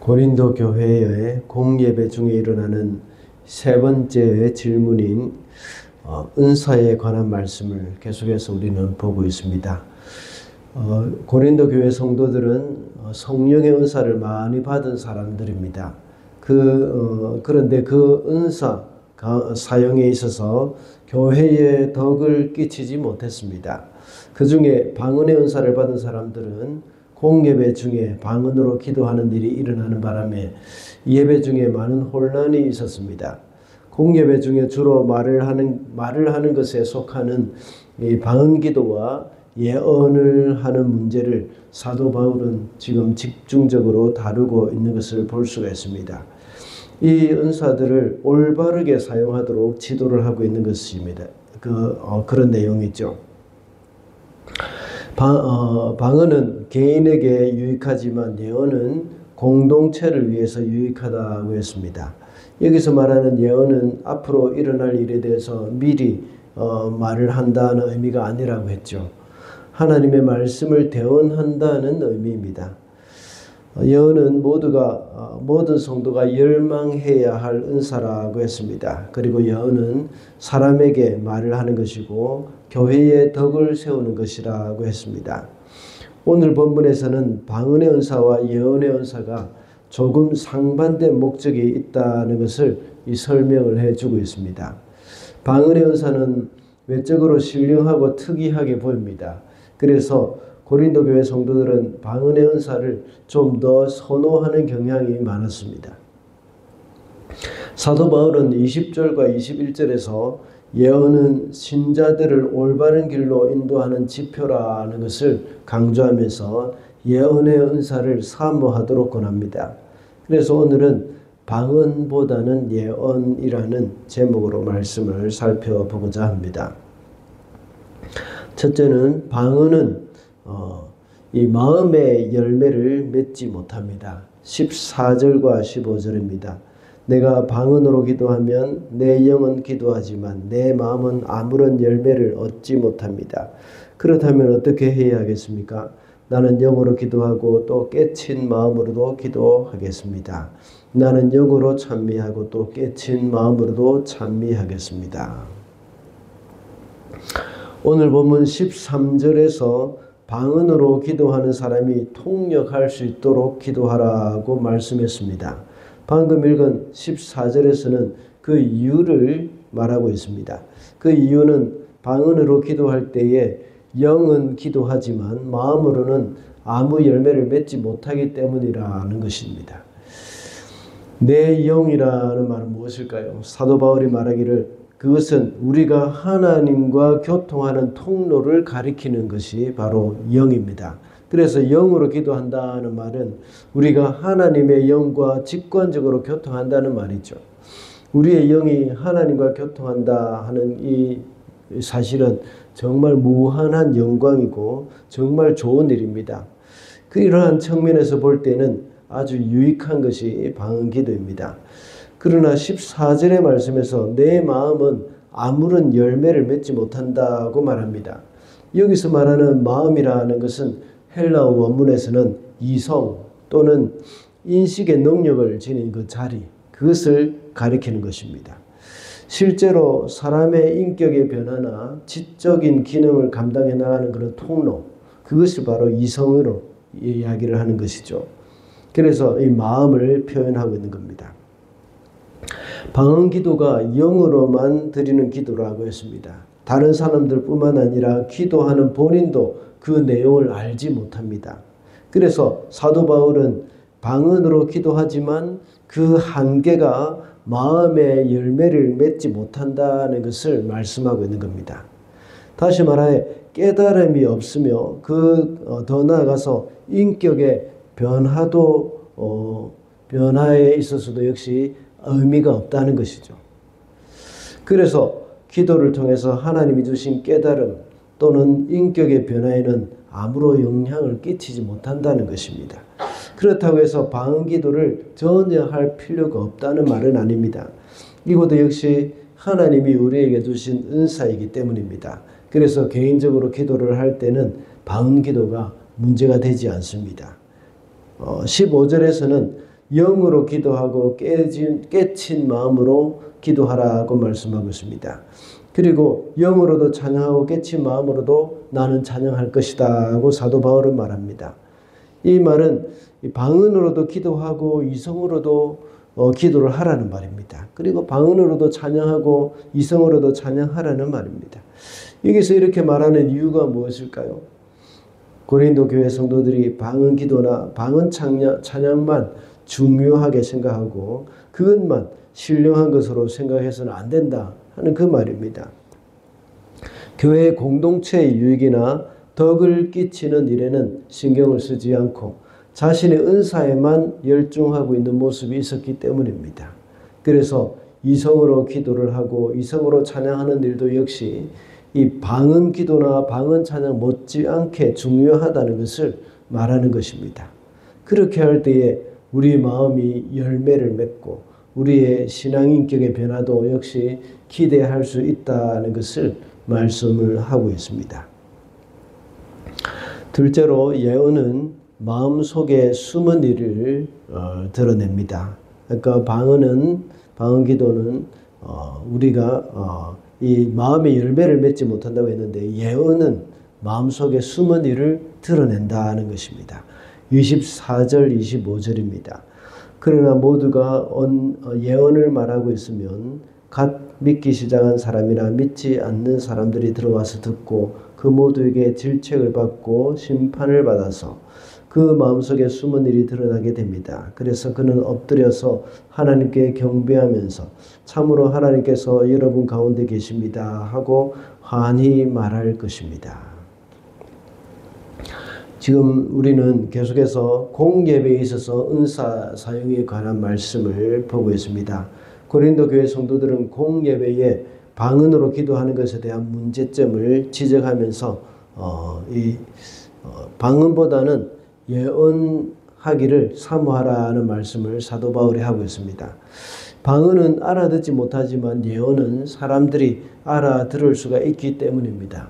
고린도 교회의 공예배 중에 일어나는 세 번째 질문인 은사에 관한 말씀을 계속해서 우리는 보고 있습니다. 고린도 교회 성도들은 성령의 은사를 많이 받은 사람들입니다. 그런데 그 은사 사용에 있어서 교회에 덕을 끼치지 못했습니다. 그 중에 방언의 은사를 받은 사람들은 공예배 중에 방언으로 기도하는 일이 일어나는 바람에 예배 중에 많은 혼란이 있었습니다. 공예배 중에 주로 말을 하는 것에 속하는 이 방언 기도와 예언을 하는 문제를 사도 바울은 지금 집중적으로 다루고 있는 것을 볼 수가 있습니다. 이 은사들을 올바르게 사용하도록 지도를 하고 있는 것입니다. 그런 내용이죠. 방언은 개인에게 유익하지만 예언은 공동체를 위해서 유익하다고 했습니다. 여기서 말하는 예언은 앞으로 일어날 일에 대해서 미리 말을 한다는 의미가 아니라고 했죠. 하나님의 말씀을 대언한다는 의미입니다. 예언은 모든 성도가 열망해야 할 은사라고 했습니다. 그리고 예언은 사람에게 말을 하는 것이고 교회의 덕을 세우는 것이라고 했습니다. 오늘 본문에서는 방언의 은사와 예언의 은사가 조금 상반된 목적이 있다는 것을 설명을 해주고 있습니다. 방언의 은사는 외적으로 신령하고 특이하게 보입니다. 그래서 고린도 교회 성도들은 방언의 은사를 좀 더 선호하는 경향이 많았습니다. 사도 바울은 20절과 21절에서 예언은 신자들을 올바른 길로 인도하는 지표라는 것을 강조하면서 예언의 은사를 사모하도록 권합니다. 그래서 오늘은 방언보다는 예언이라는 제목으로 말씀을 살펴보고자 합니다. 첫째는 방언은 이 마음의 열매를 맺지 못합니다. 14절과 15절입니다. 내가 방언으로 기도하면 내 영은 기도하지만 내 마음은 아무런 열매를 얻지 못합니다. 그렇다면 어떻게 해야 하겠습니까? 나는 영으로 기도하고 또 깨친 마음으로도 기도하겠습니다. 나는 영으로 찬미하고 또 깨친 마음으로도 찬미하겠습니다. 오늘 본문 13절에서 방언으로 기도하는 사람이 통역할 수 있도록 기도하라고 말씀했습니다. 방금 읽은 14절에서는 그 이유를 말하고 있습니다. 그 이유는 방언으로 기도할 때에 영은 기도하지만 마음으로는 아무 열매를 맺지 못하기 때문이라는 것입니다. 내 영이라는 말은 무엇일까요? 사도 바울이 말하기를 그것은 우리가 하나님과 교통하는 통로를 가리키는 것이 바로 영입니다. 그래서 영으로 기도한다는 말은 우리가 하나님의 영과 직관적으로 교통한다는 말이죠. 우리의 영이 하나님과 교통한다 하는 이 사실은 정말 무한한 영광이고 정말 좋은 일입니다. 이러한 측면에서 볼 때는 아주 유익한 것이 방언 기도입니다. 그러나 14절의 말씀에서 내 마음은 아무런 열매를 맺지 못한다고 말합니다. 여기서 말하는 마음이라는 것은 헬라어 원문에서는 이성 또는 인식의 능력을 지닌 그 자리, 그것을 가리키는 것입니다. 실제로 사람의 인격의 변화나 지적인 기능을 감당해 나가는 그런 통로, 그것이 바로 이성으로 이야기를 하는 것이죠. 그래서 이 마음을 표현하고 있는 겁니다. 방언 기도가 영으로만 드리는 기도라고 했습니다. 다른 사람들뿐만 아니라 기도하는 본인도 그 내용을 알지 못합니다. 그래서 사도 바울은 방언으로 기도하지만 그 한계가 마음의 열매를 맺지 못한다는 것을 말씀하고 있는 겁니다. 다시 말하여 깨달음이 없으며 더 나아가서 인격의 변화에 있어서도 역시 의미가 없다는 것이죠. 그래서 기도를 통해서 하나님이 주신 깨달음 또는 인격의 변화에는 아무런 영향을 끼치지 못한다는 것입니다. 그렇다고 해서 방언 기도를 전혀 할 필요가 없다는 말은 아닙니다. 이것도 역시 하나님이 우리에게 주신 은사이기 때문입니다. 그래서 개인적으로 기도를 할 때는 방언 기도가 문제가 되지 않습니다. 15절에서는 영으로 기도하고 깨친 마음으로 기도하라고 말씀하고 있습니다. 그리고 영으로도 찬양하고 깨친 마음으로도 나는 찬양할 것이다 하고 사도 바울은 말합니다. 이 말은 방언으로도 기도하고 이성으로도 기도를 하라는 말입니다. 그리고 방언으로도 찬양하고 이성으로도 찬양하라는 말입니다. 여기서 이렇게 말하는 이유가 무엇일까요? 고린도 교회 성도들이 방언 기도나 방언 찬양만 중요하게 생각하고 그것만 신령한 것으로 생각해서는 안 된다 하는 그 말입니다. 교회 공동체의 유익이나 덕을 끼치는 일에는 신경을 쓰지 않고 자신의 은사에만 열중하고 있는 모습이 있었기 때문입니다. 그래서 이성으로 기도를 하고 이성으로 찬양하는 일도 역시 이 방언 기도나 방언 찬양 못지않게 중요하다는 것을 말하는 것입니다. 그렇게 할 때에 우리 마음이 열매를 맺고 우리의 신앙인격의 변화도 역시 기대할 수 있다는 것을 말씀을 하고 있습니다. 둘째로 예언은 마음속에 숨은 일을 드러냅니다. 그러니까 방언 기도는 우리가 이 마음의 열매를 맺지 못한다고 했는데 예언은 마음속에 숨은 일을 드러낸다는 것입니다. 24절 25절입니다. 그러나 모두가 예언을 말하고 있으면 갓 믿기 시작한 사람이나 믿지 않는 사람들이 들어와서 듣고 그 모두에게 질책을 받고 심판을 받아서 그 마음속에 숨은 일이 드러나게 됩니다. 그래서 그는 엎드려서 하나님께 경배하면서 참으로 하나님께서 여러분 가운데 계십니다 하고 환히 말할 것입니다. 지금 우리는 계속해서 공예배에 있어서 은사 사용에 관한 말씀을 보고 있습니다. 고린도 교회 성도들은 공예배에 방언으로 기도하는 것에 대한 문제점을 지적하면서 방언보다는 예언하기를 사모하라는 말씀을 사도 바울이 하고 있습니다. 방언은 알아듣지 못하지만 예언은 사람들이 알아들을 수가 있기 때문입니다.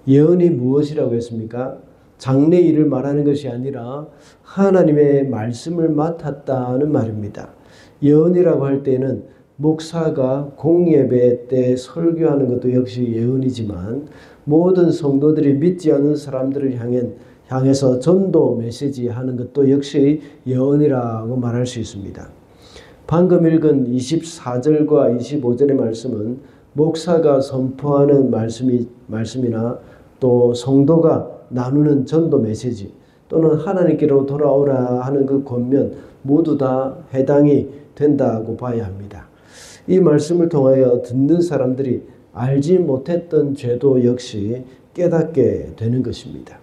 예언이 무엇이라고 했습니까? 장래 일을 말하는 것이 아니라 하나님의 말씀을 맡았다는 말입니다. 예언이라고 할 때는 목사가 공예배 때 설교하는 것도 역시 예언이지만 모든 성도들이 믿지 않는 사람들을 향해서 전도 메시지 하는 것도 역시 예언이라고 말할 수 있습니다. 방금 읽은 24절과 25절의 말씀은 목사가 선포하는 말씀이나 또 성도가 나누는 전도 메시지 또는 하나님께로 돌아오라 하는 그 권면 모두 다 해당이 된다고 봐야 합니다. 이 말씀을 통하여 듣는 사람들이 알지 못했던 죄도 역시 깨닫게 되는 것입니다.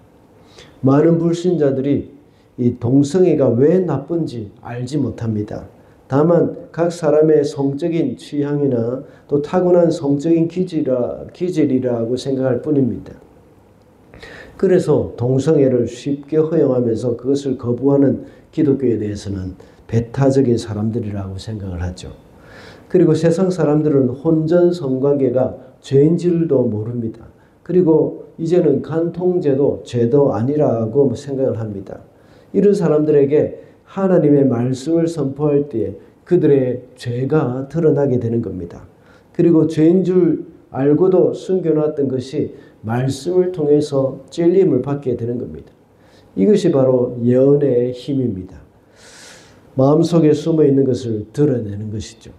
많은 불신자들이 이 동성애가 왜 나쁜지 알지 못합니다. 다만 각 사람의 성적인 취향이나 또 타고난 성적인 기질이라고 생각할 뿐입니다. 그래서 동성애를 쉽게 허용하면서 그것을 거부하는 기독교에 대해서는 배타적인 사람들이라고 생각을 하죠. 그리고 세상 사람들은 혼전 성관계가 죄인 줄도 모릅니다. 그리고 이제는 간통죄도 죄도 아니라고 생각을 합니다. 이런 사람들에게 하나님의 말씀을 선포할 때에 그들의 죄가 드러나게 되는 겁니다. 그리고 죄인 줄 알고도 숨겨놨던 것이 말씀을 통해서 찔림을 받게 되는 겁니다. 이것이 바로 예언의 힘입니다. 마음속에 숨어있는 것을 드러내는 것이죠.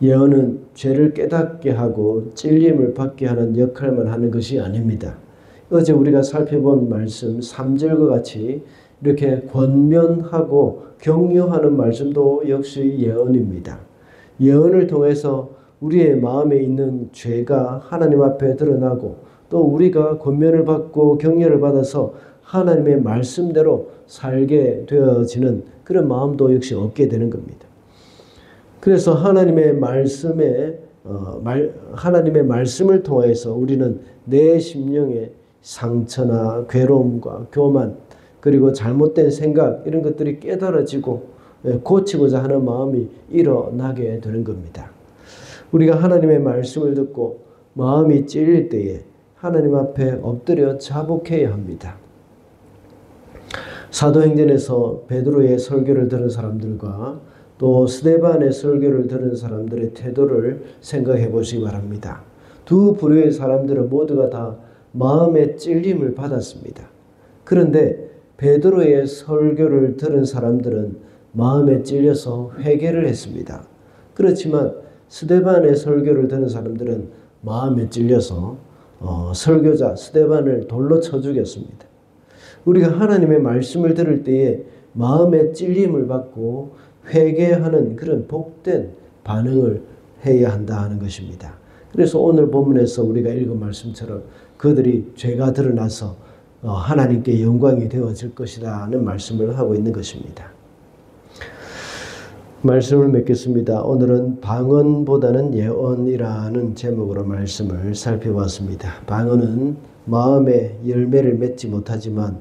예언은 죄를 깨닫게 하고 찔림을 받게 하는 역할만 하는 것이 아닙니다. 어제 우리가 살펴본 말씀 3절과 같이 이렇게 권면하고 격려하는 말씀도 역시 예언입니다. 예언을 통해서 우리의 마음에 있는 죄가 하나님 앞에 드러나고 또 우리가 권면을 받고 격려를 받아서 하나님의 말씀대로 살게 되어지는 그런 마음도 역시 얻게 되는 겁니다. 그래서 하나님의 말씀을 통해서 우리는 내 심령의 상처나 괴로움과 교만 그리고 잘못된 생각 이런 것들이 깨달아지고 고치고자 하는 마음이 일어나게 되는 겁니다. 우리가 하나님의 말씀을 듣고 마음이 찔릴 때에 하나님 앞에 엎드려 자복해야 합니다. 사도행전에서 베드로의 설교를 들은 사람들과 또 스데반의 설교를 들은 사람들의 태도를 생각해 보시기 바랍니다. 두 부류의 사람들은 모두가 다 마음의 찔림을 받았습니다. 그런데 베드로의 설교를 들은 사람들은 마음에 찔려서 회개를 했습니다. 그렇지만 스데반의 설교를 들은 사람들은 마음에 찔려서 설교자 스데반을 돌로 쳐 죽였습니다. 우리가 하나님의 말씀을 들을 때에 마음의 찔림을 받고 회개하는 그런 복된 반응을 해야 한다 하는 것입니다. 그래서 오늘 본문에서 우리가 읽은 말씀처럼 그들이 죄가 드러나서 하나님께 영광이 되어질 것이라는 말씀을 하고 있는 것입니다. 말씀을 맺겠습니다. 오늘은 방언보다는 예언이라는 제목으로 말씀을 살펴봤습니다. 방언은 마음의 열매를 맺지 못하지만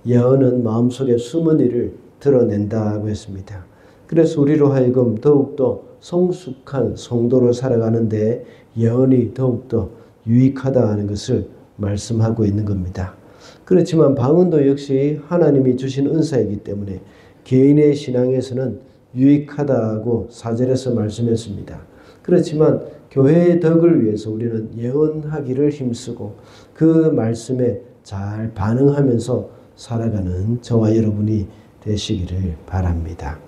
예언은 마음속에 숨은 일을 드러낸다고 했습니다. 그래서 우리로 하여금 더욱더 성숙한 성도로 살아가는데 예언이 더욱더 유익하다 하는 것을 말씀하고 있는 겁니다. 그렇지만 방언도 역시 하나님이 주신 은사이기 때문에 개인의 신앙에서는 유익하다고 4절에서 말씀했습니다. 그렇지만 교회의 덕을 위해서 우리는 예언하기를 힘쓰고 그 말씀에 잘 반응하면서 살아가는 저와 여러분이 되시기를 바랍니다.